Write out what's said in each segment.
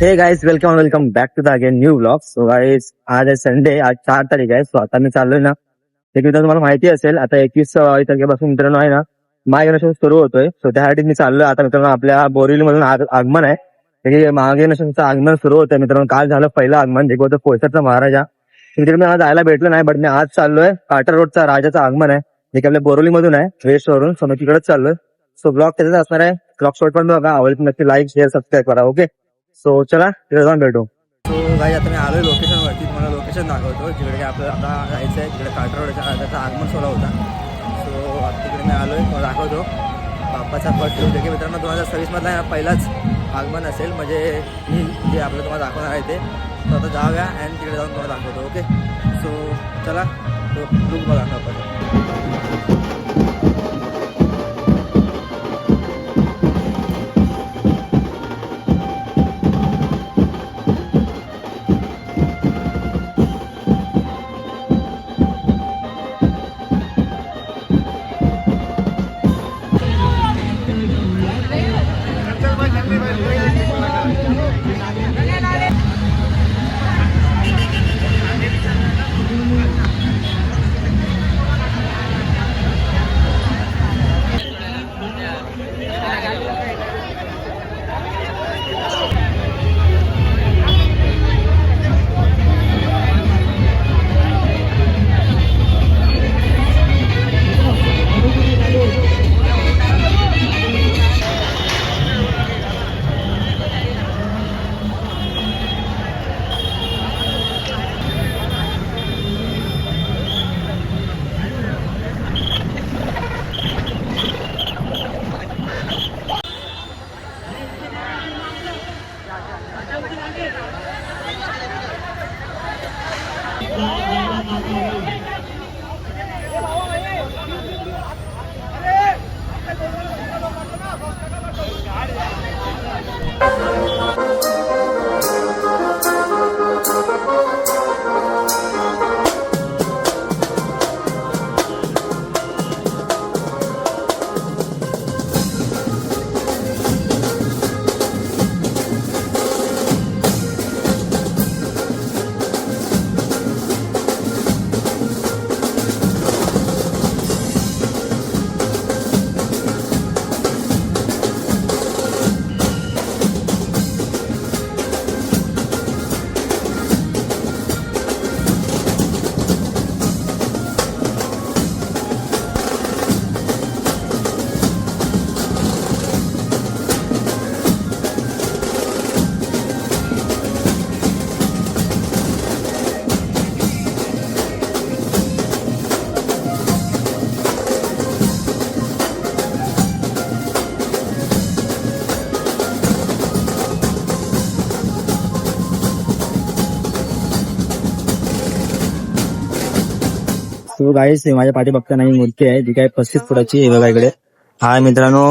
हे guys, welcome back to the again new blog. So guys, आज आहे Sunday, आज 4 तारीख आहे. सो आता मी चाललोय ना, एक मित्र तुम्हाला माहिती असेल, आता 21 तारखेपासून मित्रांनो आहे ना, माय गणेशोत्सव सुरू होतोय. सो त्यासाठी मी चाललोय आता मित्रांनो, आपल्या बोरिवली मधून आगमन आहे. मागे गणेशोत्सवचं आगमन सुरू होतंय मित्रांनो. काल झालं पहिलं आगमन, जे होतं पोयसरचा महाराजा. तिकडे मी आज जायला भेटलं नाही, बट मी आज चाललोय कार्टर रोडचा राजाचं आगमन आहे, जे की आपल्या बोरिवली मधून आहे, वेस्ट वरून. सो मी तिकडेच चाललोय. सो ब्लॉग त्याचाच असणार आहे. ब्लॉग शॉर्ट पण बघा, आवडत नक्की लाईक शेअर सबस्क्राईब करा. ओके, सो चला तिकडे जाऊन भेटू. सो गाई आता मी आलोय लोकेशनवरती, तुम्हाला लोकेशन दाखवतो जिकडे आपल्याला आता जायचं आहे. तिकडे कार्टर रोडच्या राजाचा आगमन सोहळा होता. सो आता तिकडे मी आलोय, तुम्हाला दाखवतो. बाप्पाचा फर्स्ट जे की मित्रांनो 2026 मधला पहिलाच आगमन असेल, म्हणजे ही जे आपल्याला तुम्हाला दाखवणार आहे ते. तर आता जाऊया आणि तिकडे जाऊन तुम्हाला दाखवतो. ओके, सो चला तो लुक बघा आपण. सो गाईस, माझ्या पाठी बघताना ही मूर्ती आहे, जी काय 35 फुटाची आहे. बघा इकडे हा मित्रांनो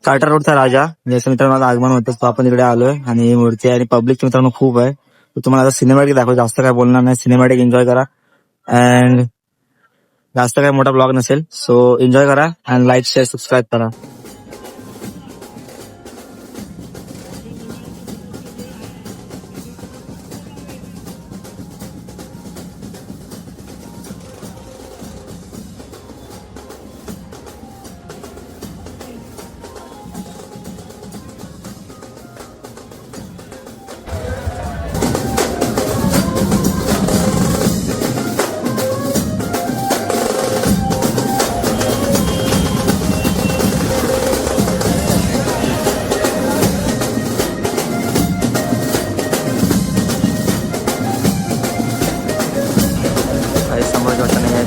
कार्टर रोडचा राजा, जसं मित्रांनो माझं आगमन होतं, तो आपण इकडे आलोय. आणि ही मूर्ती आहे आणि पब्लिक मित्रांनो खूप आहे. तुम्हाला आता सिनेमॅटिक दाखवतो, जास्त काय बोलणार नाही, सिनेमॅटिक एन्जॉय करा. अँड जास्त काय मोठा ब्लॉग नसेल, सो एन्जॉय करा अँड लाईक शेअर सबस्क्राईब करा.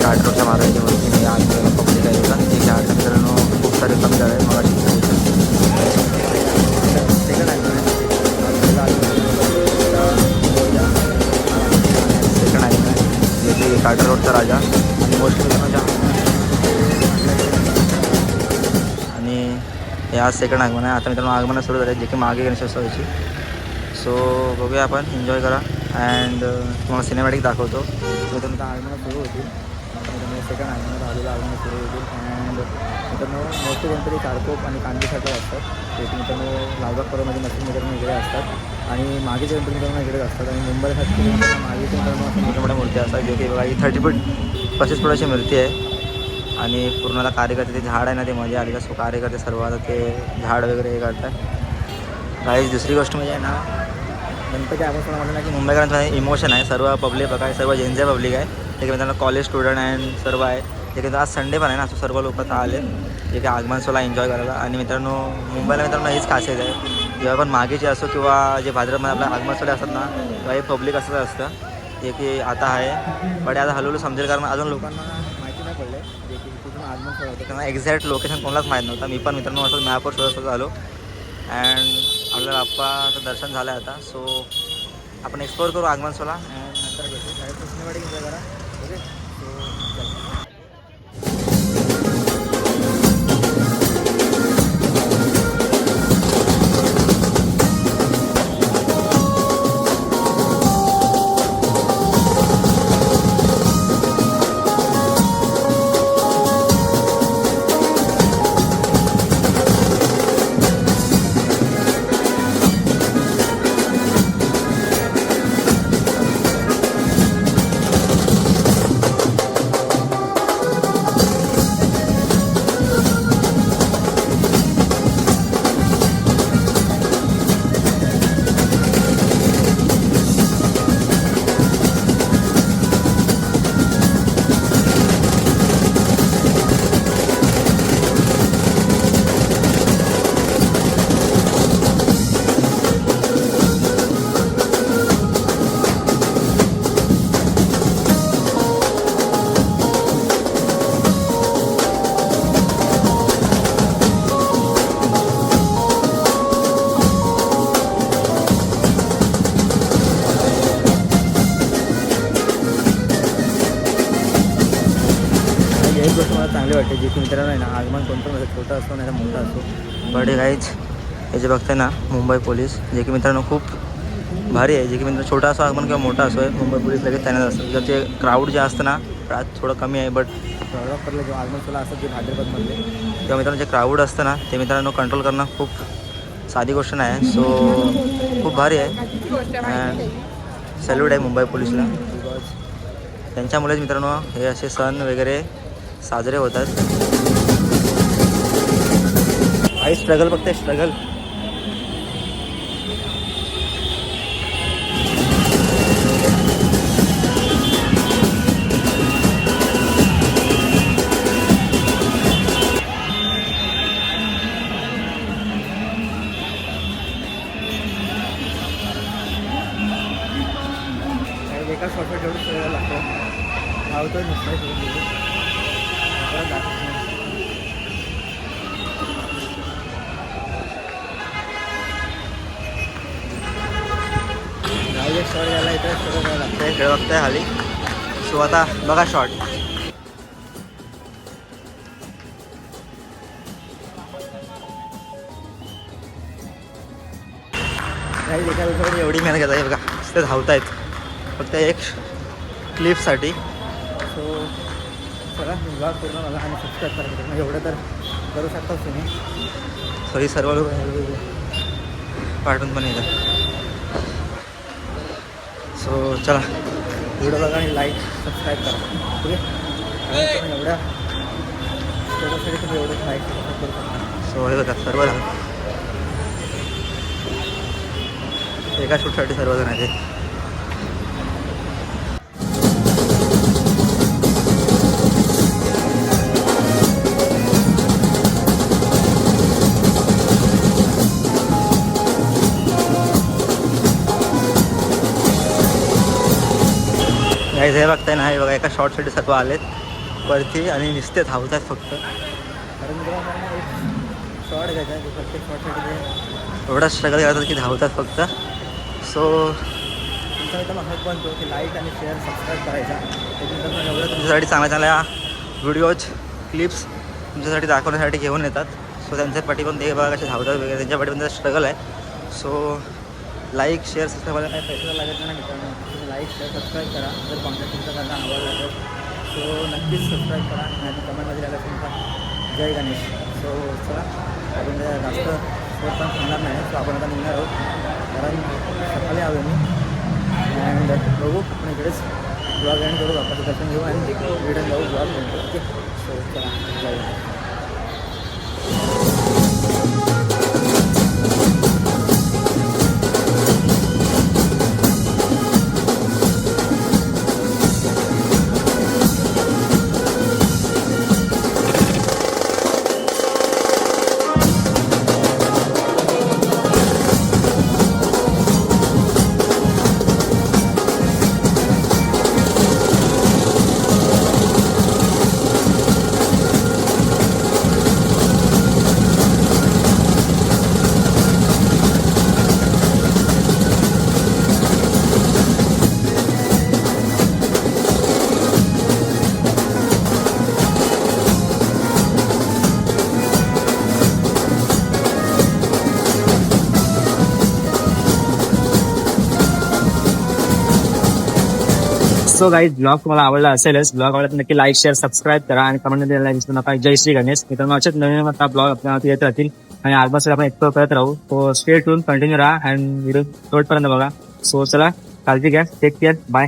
कार्टरच्या महाराजाची मूर्ती आज पब्लिक आहे का ठीक आहे. आता मित्रांनो खूप सारे कमी झाले मग सेकंड आहे जे की कार्टर रोडचा राजा आणि मोस्टली मित्रांनो आणि हे आज सेकंड आगमन आहे. आता मित्रांनो आगमन सुरू झाले, जे की मागे गणेशोत्सवाची. सो बघूया आपण, एन्जॉय करा अँड तुम्हाला सिनेमॅटिक दाखवतो. मित्रांनो आगमन सुरू होती. त्यामुळे सेकंड आगमन आलेलं आगमन सुरू होतील. अँड मित्रांनो मोठे गणपती चारकोप आणि कांदेसाठी असतात. ते मित्रांनो लालबागमध्ये मशीन मित्रांनो इकडे असतात आणि मागेचे गणपती मित्रांनो इकडेच असतात. आणि मुंबईसाठी मागेचे मित्रांनो असं मोठ्या मोठ्या मूर्ती असतात जे की बघा ही 30 फूट 25 फुटाची मूर्ती आहे. आणि पूर्ण कार्यकर्ते ते झाड आहे ना ते मध्ये आलेलं सो कार्यकर्ते सर्व आता ते झाड वगैरे हे करतात. काही दुसरी गोष्ट म्हणजे आहे ना गणपती आपण कोणा म्हटलं ना की मुंबईकरांचं इमोशन आहे. सर्व पब्लिक बघा सर्व जेनचे पब्लिक आहे ते की त्यांना कॉलेज स्टुडंट अँड सर्व आहे ते की आज संडे पण आहे ना असं सर्व लोक आता आले जे की आगमन सोहळा एन्जॉय करायला. आणि मित्रांनो मुंबईला मित्रांनो हीच खासियत आहे जेव्हा पण मागेचे असो किंवा जे भाद्रपद आपल्या आगमन सोहळे असतात ना तेव्हा हे पब्लिक असंच असतं जे की आता आहे पण आता हळूहळू समजेल कारण अजून लोकांना माहिती नाही पडले जे की तिथून आगमन सोहळा होतं त्यांना एक्झॅक्ट लोकेशन कोणालाच माहीत नव्हतं. मी पण मित्रांनो असं मॅपवर शोधत आलो अँड आपल्या बाप्पाचं दर्शन झालं आता. सो आपण एक्सप्लोर करू आगमन सोहळा अँड नंतर भेटू शाळेत सिनेमॅटिक एन्जॉय करा. ओके सो एक गोष्ट मला चांगली वाटते जे की मित्रांनो आहे ना आगमन कोणतं म्हणजे छोटं असतो नाही तर मोठा असतो बडे गाईज हे जे बघते ना मुंबई पोलीस जे की मित्रांनो खूप भारी आहे जे की मित्रांनो छोटा असो आगमन किंवा मोठा असो आहे मुंबई पोलीस लगेच त्यांना असतं जर ते क्राऊड जे असतं ना थोडं कमी आहे बट प्रॉडक्टला जेव्हा आगमन सोहळा असतात ते भाद्रपदमध्ये तेव्हा मित्रांनो जे क्राऊड असतं ना ते मित्रांनो कंट्रोल करणं खूप साधी गोष्ट नाही. सो खूप भारी आहे अँड सॅल्यूट आहे मुंबई पोलीसला बिकॉज त्यांच्यामुळेच मित्रांनो हे असे सण वगैरे साजरे होतात. काही स्ट्रगल बघते स्ट्रगल एका शॉर्टकट जेवढं सगळं लागतं धावतोय नुसतं शॉर्ट घ्यायला इथं सगळं काय लागतं खेळ बघताय खाली. सो आता बघा शॉर्ट काही एका दिवसावर एवढी मेहनत घेत आहे बघा ते धावत आहेत फक्त एक क्लिपसाठी. सो चला ब्लॉग पूर्ण बघा आणि सबस्क्राईब करा एवढं तर करू शकता तुम्ही. सॉरी सर्व लोक पाठवून पण येतात. सो चला व्हिडिओ बघा आणि लाईक सबस्क्राईब करा ठीक आहे. एवढ्या फोटोसाठी तुम्ही एवढं लाईक करू शकता. सो हे बघा सर्व एका शूटसाठी सर्वजण आहेत. हे बघताय ना हे बघा एका शॉर्टसाठी सर्व आलेत वरती आणि नुसते धावत आहेत फक्त. कारण शॉर्ट घ्यायचा आहे प्रत्येक शॉर्टसाठी एवढा स्ट्रगल करतात की धावतात फक्त. सो तुमचा इथं हक बनतो की लाईक आणि शेअर सबस्क्राईब करायचा. त्याच्यानंतर एवढं तुमच्यासाठी चांगल्या चांगल्या व्हिडिओज क्लिप्स तुमच्यासाठी दाखवण्यासाठी घेऊन येतात. सो त्यांच्या पाठी पण ते बघा कसे धावतात वगैरे त्यांच्या पाठी पण त्याचा स्ट्रगल आहे. सो लाईक शेअर सबस्क्राईब करायला काही पैसा लागत नाही मित्रांनो. तुम्ही लाईक शेअर सबस्क्राईब करा जर कॉन्टेंट तुमचा त्यांना आवडला तर. सो नक्कीच सबस्क्राईब करा आणि कमेंटमध्ये द्यायला तुमचा जय गणेश. सो चला आपण जास्त वर पण थांबणार नाही. सो आपण आता निघणार आहोत कारण सकाळी आलो मी अँड बघू आपण इकडेच ब्लॉग एंड करू. आपण दर्शन घेऊ आणि रिटर्न जाऊ ब्लॉग एंड करू. ओके सो चला जय गणेश. सो गाईज ब्लॉग तुम्हाला आवडला असेलच. ब्लॉग आवडला तर नक्की लाईक शेअर सबस्क्राईब करा आणि कमेंट द्यायला विसरू नका. जय श्री गणेश. मित्रांनो अशाच नवीन आता ब्लॉग आपल्याला येत राहतील आणि आजपासून आपण एक्सप्लोर करत राहू. सो स्टे ट्यून कंटिन्यू राहा अँड व्हिडिओ शेवटपर्यंत बघा. सो चला काळजी घ्या. Take care. बाय.